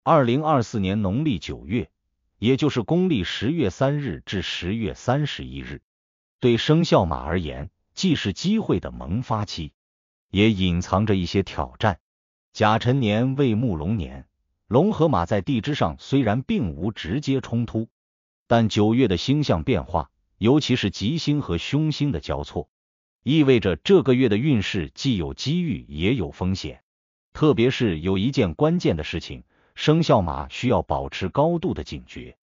2024年农历9月，也就是公历10月3日至10月31日，对生肖马而言，既是机会的萌发期，也隐藏着一些挑战。甲辰年为木龙年，龙和马在地支上虽然并无直接冲突，但9月的星象变化，尤其是吉星和凶星的交错，意味着这个月的运势既有机遇也有风险。特别是有一件关键的事情，生肖马需要保持高度的警觉。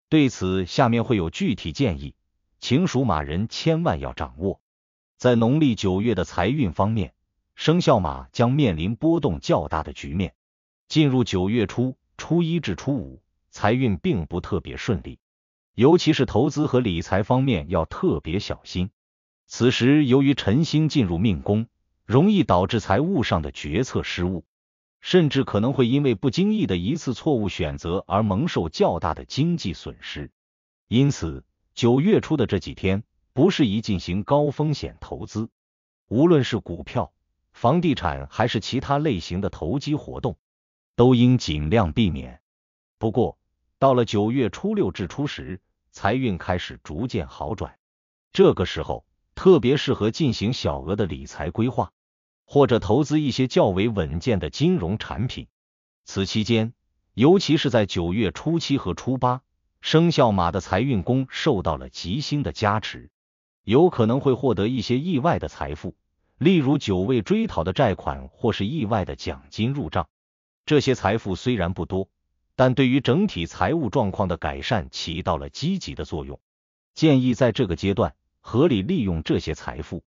对此，下面会有具体建议，请属马人千万要掌握。在农历9月的财运方面，生肖马将面临波动较大的局面。进入9月初，初1至初5，财运并不特别顺利，尤其是投资和理财方面要特别小心。此时由于辰星进入命宫，容易导致财务上的决策失误，甚至可能会因为不经意的一次错误选择而蒙受较大的经济损失。因此9月初的这几天不适宜进行高风险投资，无论是股票、房地产还是其他类型的投机活动，都应尽量避免。不过到了9月初6至初10，财运开始逐渐好转，这个时候特别适合进行小额的理财规划，或者投资一些较为稳健的金融产品。此期间，尤其是在9月初7和初8，生肖马的财运宫受到了吉星的加持，有可能会获得一些意外的财富，例如久未追讨的债款或是意外的奖金入账。这些财富虽然不多，但对于整体财务状况的改善起到了积极的作用。建议在这个阶段合理利用这些财富，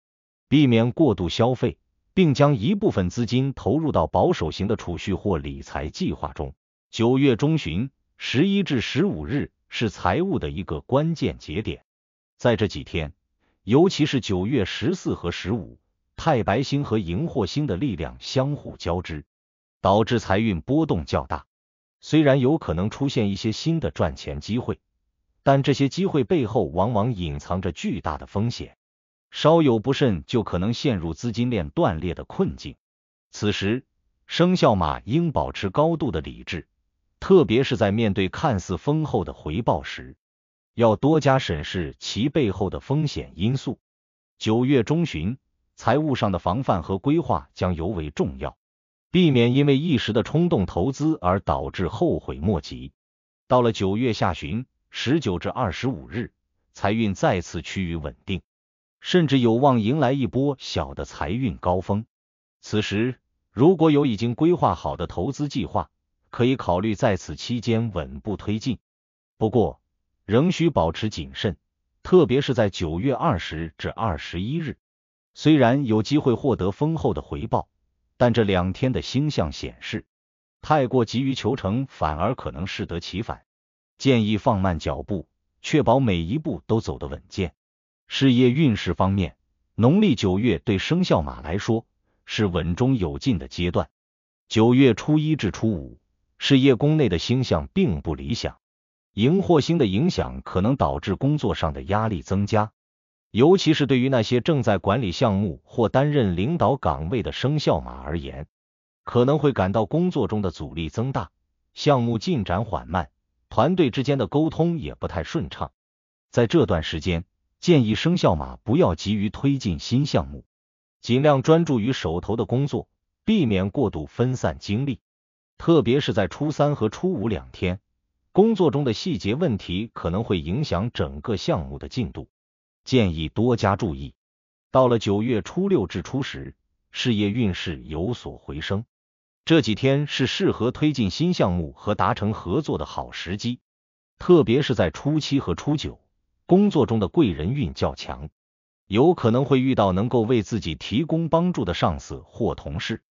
避免过度消费，并将一部分资金投入到保守型的储蓄或理财计划中。9月中旬11至15日是财务的一个关键节点。在这几天，尤其是9月14和15，太白星和荧惑星的力量相互交织，导致财运波动较大。虽然有可能出现一些新的赚钱机会，但这些机会背后往往隐藏着巨大的风险，稍有不慎就可能陷入资金链断裂的困境。此时生肖马应保持高度的理智，特别是在面对看似丰厚的回报时，要多加审视其背后的风险因素。9月中旬，财务上的防范和规划将尤为重要，避免因为一时的冲动投资而导致后悔莫及。到了9月下旬19至25日，财运再次趋于稳定，甚至有望迎来一波小的财运高峰。此时如果有已经规划好的投资计划，可以考虑在此期间稳步推进。不过仍需保持谨慎，特别是在9月20至21日，虽然有机会获得丰厚的回报，但这2天的星象显示，太过急于求成反而可能适得其反。建议放慢脚步，确保每一步都走得稳健。事业运势方面，农历9月对生肖马来说是稳中有进的阶段。9月初1至初5，事业宫内的星象并不理想，荧惑星的影响可能导致工作上的压力增加，尤其是对于那些正在管理项目或担任领导岗位的生肖马而言，可能会感到工作中的阻力增大，项目进展缓慢，团队之间的沟通也不太顺畅。在这段时间，建议生肖马不要急于推进新项目，尽量专注于手头的工作，避免过度分散精力。特别是在初3和初52天，工作中的细节问题可能会影响整个项目的进度，建议多加注意。到了9月初6至初10，事业运势有所回升，这几天是适合推进新项目和达成合作的好时机。特别是在初7和初9，工作中的贵人运较强，有可能会遇到能够为自己提供帮助的上司或同事。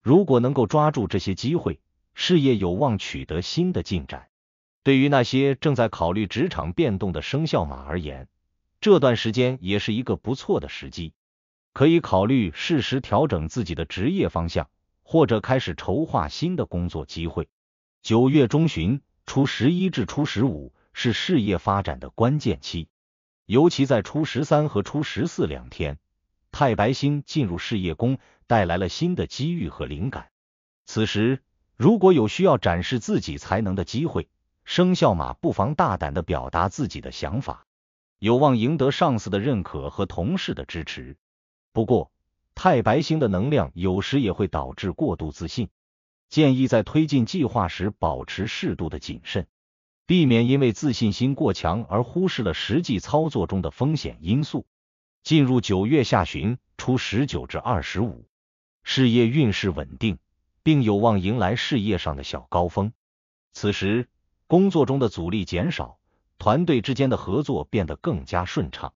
如果能够抓住这些机会，事业有望取得新的进展。对于那些正在考虑职场变动的生肖马而言，这段时间也是一个不错的时机，可以考虑适时调整自己的职业方向，或者开始筹划新的工作机会。9月中旬初11至初15是事业发展的关键期，尤其在初13和初142天，太白星进入事业宫，带来了新的机遇和灵感。此时如果有需要展示自己才能的机会，生肖马不妨大胆地表达自己的想法，有望赢得上司的认可和同事的支持。不过，太白星的能量有时也会导致过度自信，建议在推进计划时保持适度的谨慎，避免因为自信心过强而忽视了实际操作中的风险因素。进入9月下旬，初19至25，事业运势稳定，并有望迎来事业上的小高峰。此时，工作中的阻力减少，团队之间的合作变得更加顺畅。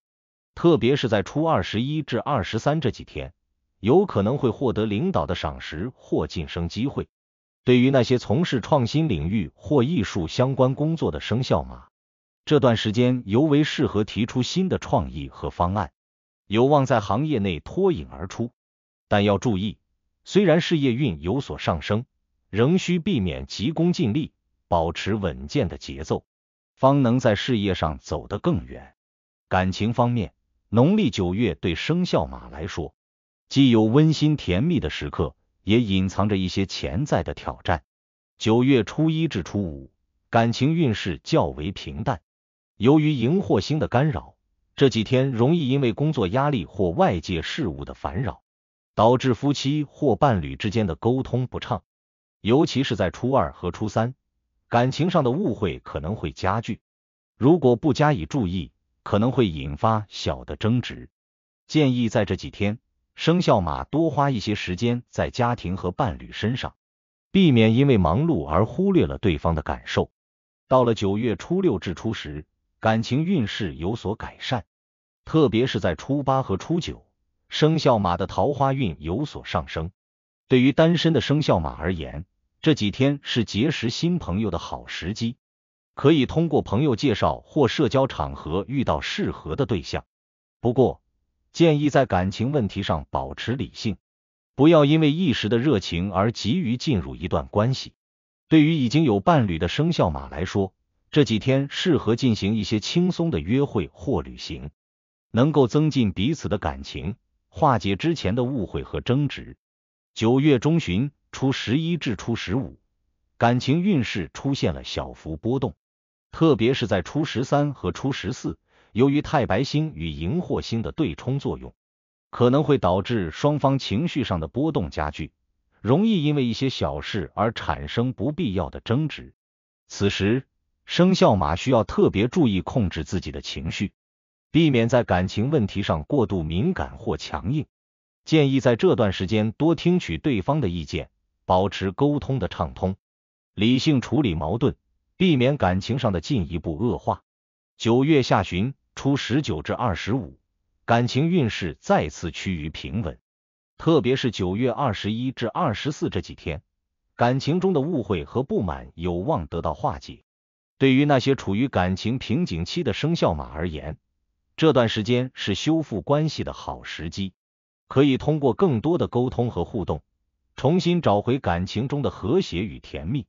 特别是在初21至23这几天，有可能会获得领导的赏识或晋升机会。对于那些从事创新领域或艺术相关工作的生肖马，这段时间尤为适合提出新的创意和方案，有望在行业内脱颖而出。但要注意，虽然事业运有所上升，仍需避免急功近利，保持稳健的节奏，方能在事业上走得更远。感情方面，农历9月对生肖马来说，既有温馨甜蜜的时刻，也隐藏着一些潜在的挑战。9月初1至初5，感情运势较为平淡，由于荧惑星的干扰，这几天容易因为工作压力或外界事物的烦扰，导致夫妻或伴侣之间的沟通不畅，尤其是在初2和初3，感情上的误会可能会加剧，如果不加以注意，可能会引发小的争执。建议在这几天，生肖马多花一些时间在家庭和伴侣身上，避免因为忙碌而忽略了对方的感受。到了9月初6至初10，感情运势有所改善，特别是在初8和初9，生肖马的桃花运有所上升。对于单身的生肖马而言，这几天是结识新朋友的好时机，可以通过朋友介绍或社交场合遇到适合的对象。不过，建议在感情问题上保持理性，不要因为一时的热情而急于进入一段关系。对于已经有伴侣的生肖马来说，这几天适合进行一些轻松的约会或旅行，能够增进彼此的感情，化解之前的误会和争执。9月中旬，初11至初15，感情运势出现了小幅波动，特别是在初13和初14，由于太白星与荧惑星的对冲作用，可能会导致双方情绪上的波动加剧，容易因为一些小事而产生不必要的争执。此时，生肖马需要特别注意控制自己的情绪，避免在感情问题上过度敏感或强硬。建议在这段时间多听取对方的意见，保持沟通的畅通，理性处理矛盾，避免感情上的进一步恶化。9月下旬，初19至25，感情运势再次趋于平稳，特别是9月21至24这几天，感情中的误会和不满有望得到化解。对于那些处于感情瓶颈期的生肖马而言，这段时间是修复关系的好时机，可以通过更多的沟通和互动，重新找回感情中的和谐与甜蜜。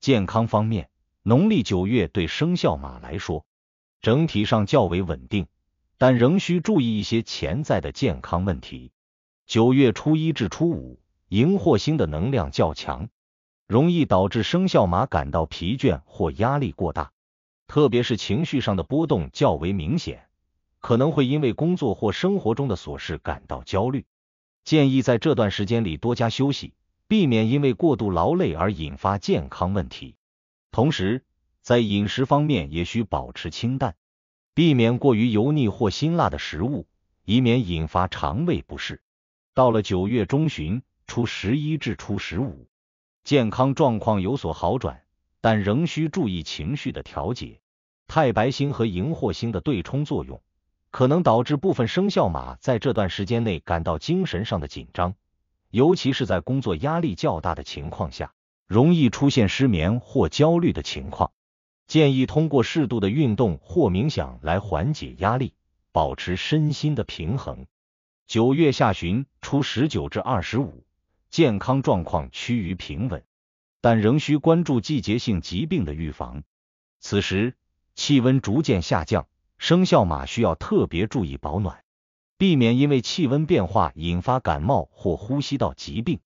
健康方面，农历9月对生肖马来说，整体上较为稳定，但仍需注意一些潜在的健康问题。9月初1至初5，荧惑星的能量较强，容易导致生肖马感到疲倦或压力过大，特别是情绪上的波动较为明显，可能会因为工作或生活中的琐事感到焦虑。建议在这段时间里多加休息，避免因为过度劳累而引发健康问题。同时，在饮食方面也需保持清淡，避免过于油腻或辛辣的食物，以免引发肠胃不适。到了9月中旬，初11至初15，健康状况有所好转，但仍需注意情绪的调节。太白星和荧惑星的对冲作用，可能导致部分生肖马在这段时间内感到精神上的紧张，尤其是在工作压力较大的情况下，容易出现失眠或焦虑的情况。建议通过适度的运动或冥想来缓解压力，保持身心的平衡。9月下旬，初19至25，健康状况趋于平稳，但仍需关注季节性疾病的预防。此时，气温逐渐下降，生肖马需要特别注意保暖，避免因为气温变化引发感冒或呼吸道疾病。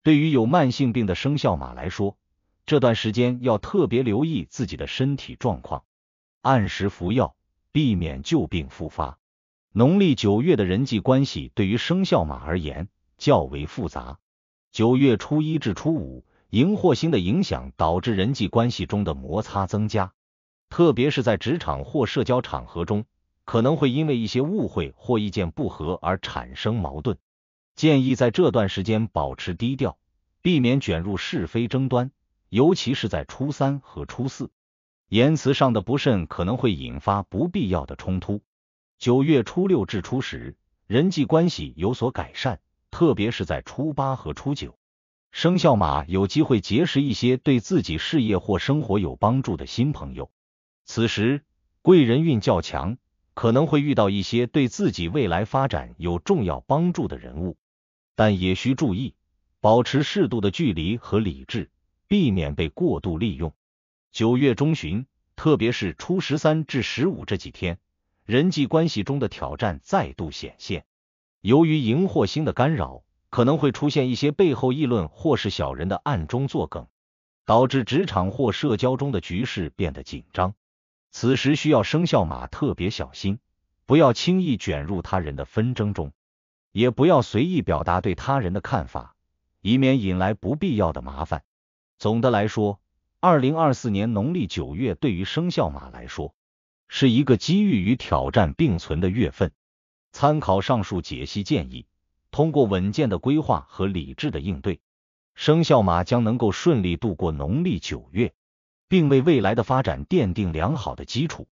对于有慢性病的生肖马来说，这段时间要特别留意自己的身体状况，按时服药，避免旧病复发。农历9月的人际关系对于生肖马而言较为复杂。9月初1至初5，荧惑星的影响导致人际关系中的摩擦增加，特别是在职场或社交场合中，可能会因为一些误会或意见不合而产生矛盾。建议在这段时间保持低调，避免卷入是非争端，尤其是在初3和初4，言辞上的不慎可能会引发不必要的冲突。9月初6至初10，人际关系有所改善，特别是在初8和初9，生肖马有机会结识一些对自己事业或生活有帮助的新朋友。此时贵人运较强，可能会遇到一些对自己未来发展有重要帮助的人物，但也需注意，保持适度的距离和理智，避免被过度利用。9月中旬，特别是初13至15这几天，人际关系中的挑战再度显现。由于荧惑星的干扰，可能会出现一些背后议论或是小人的暗中作梗，导致职场或社交中的局势变得紧张。此时需要生肖马特别小心，不要轻易卷入他人的纷争中，也不要随意表达对他人的看法，以免引来不必要的麻烦。总的来说，2024年农历9月对于生肖马来说，是一个机遇与挑战并存的月份。参考上述解析建议，通过稳健的规划和理智的应对，生肖马将能够顺利度过农历9月，并为未来的发展奠定良好的基础。